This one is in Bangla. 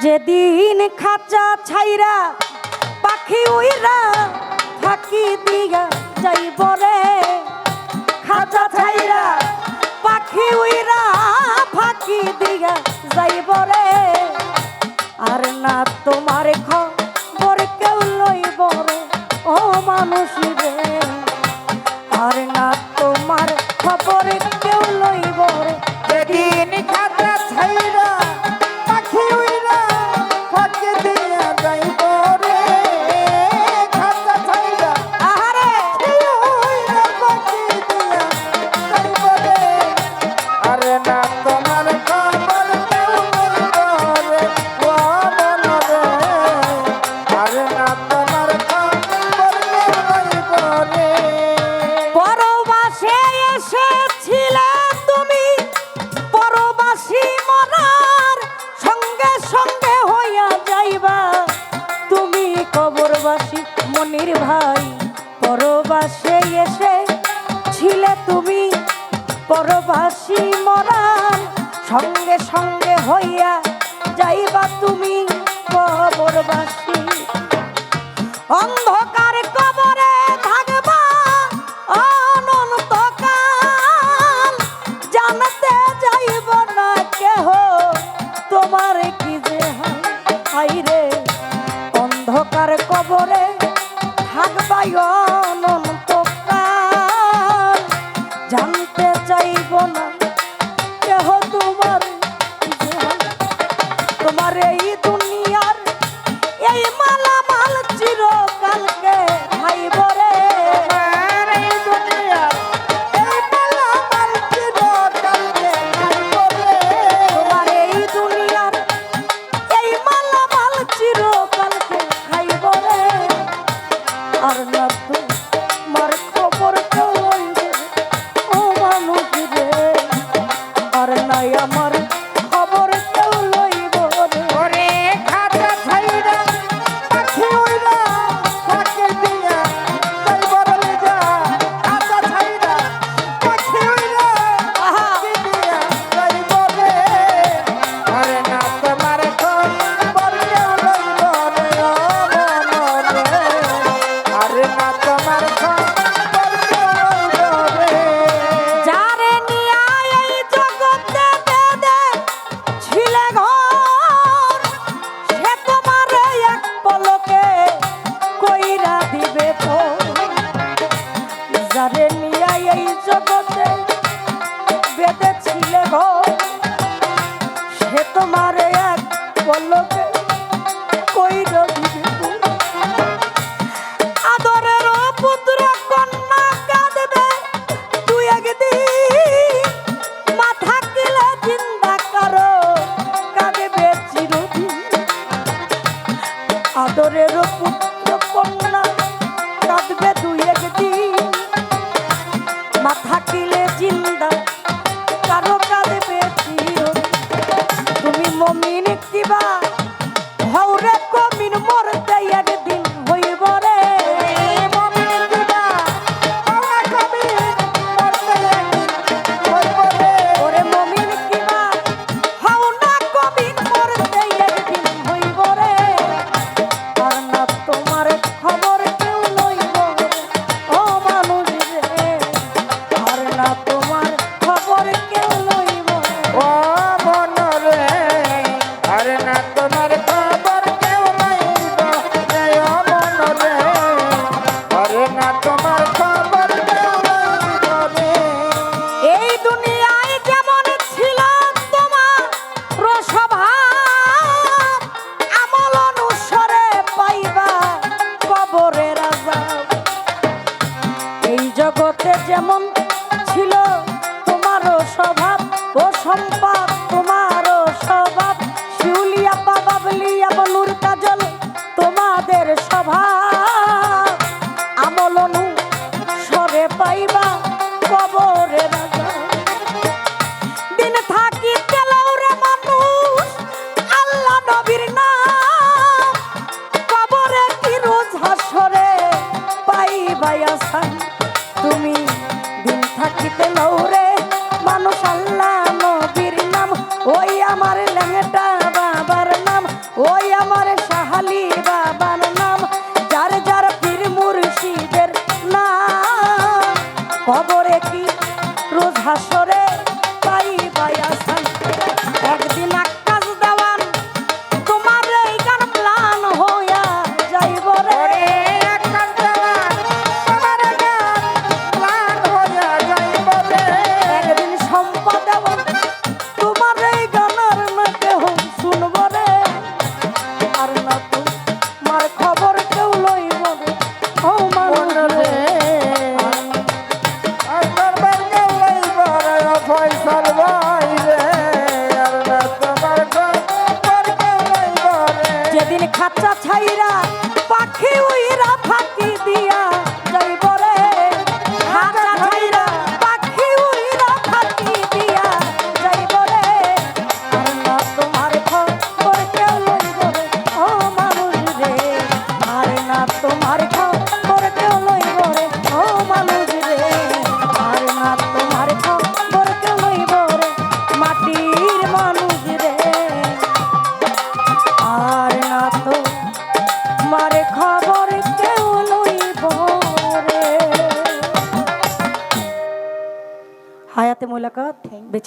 যেদিন খাঁচা ছাইরা পাখি উইরা ফাঁকি দিয়া যাইব রে, খাঁচা ছাইরা পাখি উইরা ফাঁকি দিয়া যাইব রে, আর না তোমার খবর কেউ লইব রে ও মানুষ রে, আর না তোমার খবর কেউ লইব রে। যেদিন খাঁচা ছাইরা পাখি উইরা ফাঁকি দিয়া যাইব রে, খাঁচা ছাইরা আহারে উইরা ফাঁকি দিয়া যাইব রে, আরে না তোমার খবর কেউ লইব রে ও মন রে, আরে না তোমার খবর কেউ লইব রে। পরবাসে এসেছিলে তুমি, পরবাসী মরার সঙ্গে সঙ্গে হইয়া যাইবা তুমি কবরবাসী মনির ভাই, পরবাসে এসেছিলে তুমি, পরবাসী মরার সঙ্গে সঙ্গে হইয়া যাইবা তুমি কবরবাসী, অন্ধকার কবরে থাকবা অনন্তকাল, জানতে যাইব না কেহ তোমার কি যে হাই রে, অন্ধকার কবরে থাকবা অনন্তকাল, জানতে চাইব না কেহ তোমার কি যে হাই, তোমার এই দুনিয়ার এই মালামাল চিরকালকে খাইব রে, আমার এই দুনিয়ার এই মালামাল চিরকালকে খাইব রে, তোমার এই দুনিয়ার এই মালামাল চিরকালকে খাইব রে, আর না তোমার খবর কেউ লইবে ও মানুষ রে, আর নাই আমার খবর কেউ লইব রে। ওরে খাঁচা ছাইরা পাখি উইরা ফাঁকি দিয়া যাইব রে যা, খাঁচা ছাইরা পাখি উইরা ফাঁকি দিয়া যাইব রে, আরে না তোমার খবর কেউ লইব রে ও মন রে, আরে না তোমার খবর কেউ লইব রে। যারে নিয়া এই জগতে বেঁধে ছিলে ঘর, সে তোমারে এক পলকে কইরা দিবে পর, যারে নিয়া এই জগতে বেঁধে ছিলে ঘর, সে তোমারে এক পলকে কইরা দিবে পর, আদরের পুত্র কন্যা কাঁদবে তুই একদিন, মাথা কিলে চিন্তা করো কাঁদবে চিরদিন, আদরের পুত্র কন্যা কাঁদবে তুই একদিন, মাথা কিলে চিন্তা কারো কাঁদবে চিরদিন, তুমি মমিন কিবা হৌরে কমিন মরতে একদিন হইব রে, মমিন দিবা পাওয়া কবি মরতে একদিন হইব রে, ওরে মমিন কিবা হও না কবিন মরতে একদিন হইব রে, আর না তোমার খবর কেউ লইব রে ও মানুষ রে, আর না তোমার খবর কেউ লইব রে। ও মন রে, আরে না তোমার খবর কেউ লইব রে ও মন রে, আরে না তোমার খবর কেউ লইব রে। এই দুনিয়ায় যেমন ছিল তোমার প্রস্বভাব, আমল অনুসারে পাইবা কবরের আযাব, এই জগতে যেমন ছিল তোমারও স্বভাব ও সম্পদ, তোমারও স্বভাব শিউলিয়া বাবলিয়া বনুর কাজল তোমাদের স্বভাব, আমল অনুসারে পাইবা কবরের আযাব, দিন থাকিতে লওরে মানুষ আল্লাহ নবীর নাম, কবরে কি রোজ হাসরে পাইবা আসান তুমি খাঁচা ছাইরা পাখি উইরা ফাঁকি দিয়া যাইব রে খাঁচা ছাইরা পাখি উইরা ফাঁকি দিয়া যাইব রে আর না তোমার খবর কেউ লইব রে ও মানুষ রে আর না তোমার খবর কেউ লইব রে ও মানুষ রে আর না তোমার খবর কেউ লইব রে মাটির মানুষ রে আর না তো মারে খবর কেউ লইব রে। হায়াতে মোলাকাত বেঁচে